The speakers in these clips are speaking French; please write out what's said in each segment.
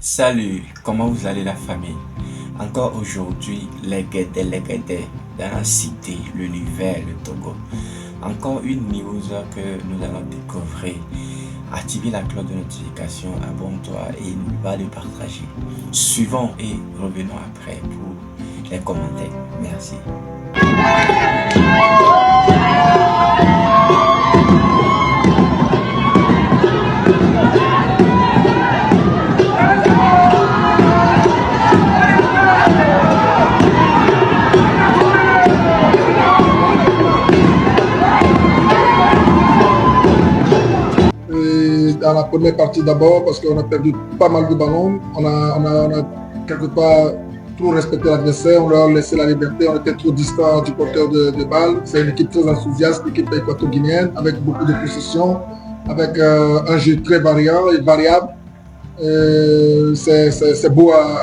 Salut, comment vous allez la famille? Encore aujourd'hui, les Guédés dans la cité, l'univers, le Togo. Encore une news que nous allons découvrir. Activez la cloche de notification, abonne-toi et n'oublie pas de partager. Suivons et revenons après pour les commentaires. Merci. Dans la première partie d'abord, parce qu'on a perdu pas mal de ballons, on a quelque part trop respecté l'adversaire, on leur a laissé la liberté, on était trop distant du porteur de balle. C'est une équipe très enthousiaste, l'équipe équato-guinéenne, avec beaucoup de possession, avec un jeu très variant et variable. C'est beau à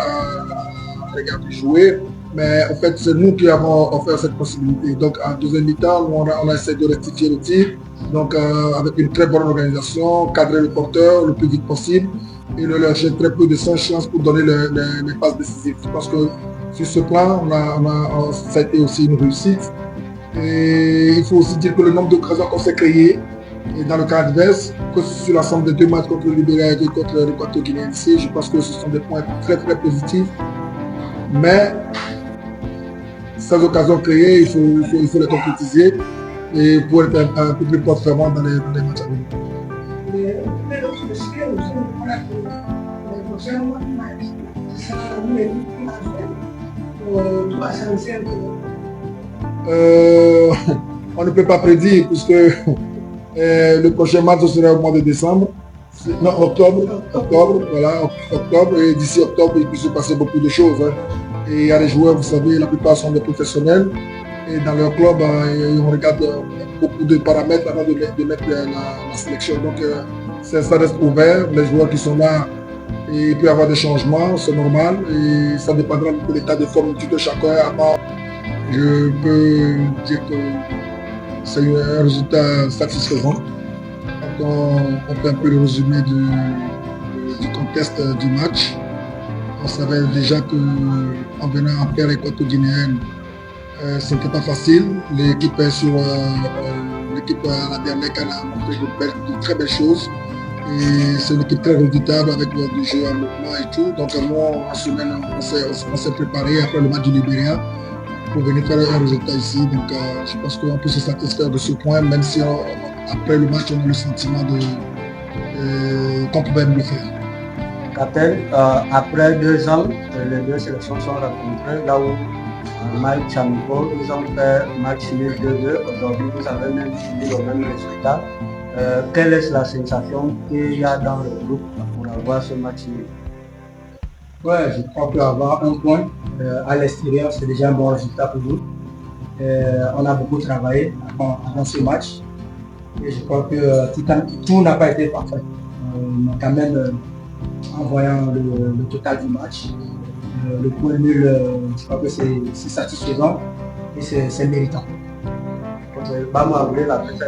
regarder jouer, mais en fait, c'est nous qui avons offert cette possibilité. Donc, en deuxième mi-temps, on a essayé de rectifier le tir, donc avec une très bonne organisation, cadrer le porteur le plus vite possible et leur laisser très peu de chance pour donner les passes décisives. Je pense que sur ce plan, ça a été aussi une réussite. Et il faut aussi dire que le nombre d'occasions qu'on s'est créées et dans le cas adverse, que sur l'ensemble des deux matchs contre le Libéria et contre l'Équateur-Guinée ici, je pense que ce sont des points très très positifs. Mais ces occasions créées, il faut les concrétiser et pour être un peu plus performant dans les matchs à venir. On ne peut pas prédire puisque le prochain match sera au mois de décembre. Non, octobre, voilà, octobre, et d'ici octobre, il peut se passer beaucoup de choses. Hein. Et il y a des joueurs, vous savez, la plupart sont des professionnels, et dans leur club, on regarde beaucoup de paramètres avant de mettre la sélection. Donc, ça reste ouvert, les joueurs qui sont là, et il peut y avoir des changements, c'est normal, et ça dépendra de l'état de forme de chacun. Avant, je peux dire que c'est un résultat satisfaisant. On fait un peu le résumé du contexte du match. On savait déjà qu'en venant en terre équato-guinéenne, ce n'était pas facile. L'équipe est sur l'équipe à la dernière canne a montré de très belles choses. Et c'est une équipe très redoutable avec du jeu en mouvement et tout. Donc moi, en semaine, on s'est préparé après le match du Libéria pour venir faire un résultat ici. Donc je pense qu'on peut se satisfaire de ce point, même si après le match, on a le sentiment qu'on pouvait mieux faire. Captain, après 2 ans, les deux sélections sont rencontrées là où en match amical, nous avons fait match nul 2-2. Aujourd'hui, vous avez même fini le même résultat. Quelle est la sensation qu'il y a dans le groupe pour avoir ce match nul? Ouais, je crois qu'avoir un point à l'extérieur, c'est déjà un bon résultat pour nous. On a beaucoup travaillé avant ce match. Et je crois que tout n'a pas été parfait. Mais quand même, en voyant le total du match, le point nul, je crois que c'est satisfaisant et c'est méritant. Vamos a abrir la fecha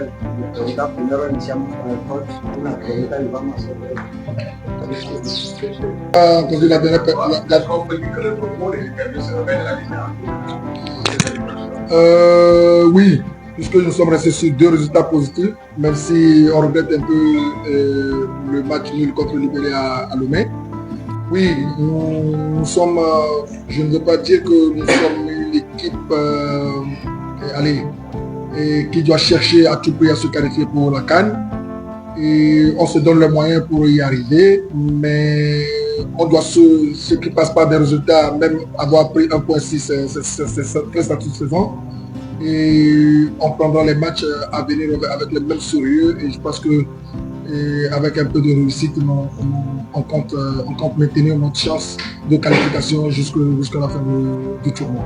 ahorita primero iniciamos con el coach una pregunta y vamos a hacer Entendu la dernière oui, puisque nous sommes restés sur 2 résultats positifs, même si on regrette un peu le match nul contre le Libéria à Lomé. Oui, nous sommes, je ne veux pas dire que nous sommes une équipe qui doit chercher à tout prix à se qualifier pour la CAN. Et on se donne les moyens pour y arriver, mais on doit ce qui passe par des résultats, même avoir pris 1,6, c'est très satisfaisant. Et on prendra les matchs à venir avec le même sérieux, et je pense que avec un peu de réussite, on compte maintenir notre chance de qualification jusqu'à la fin du tournoi.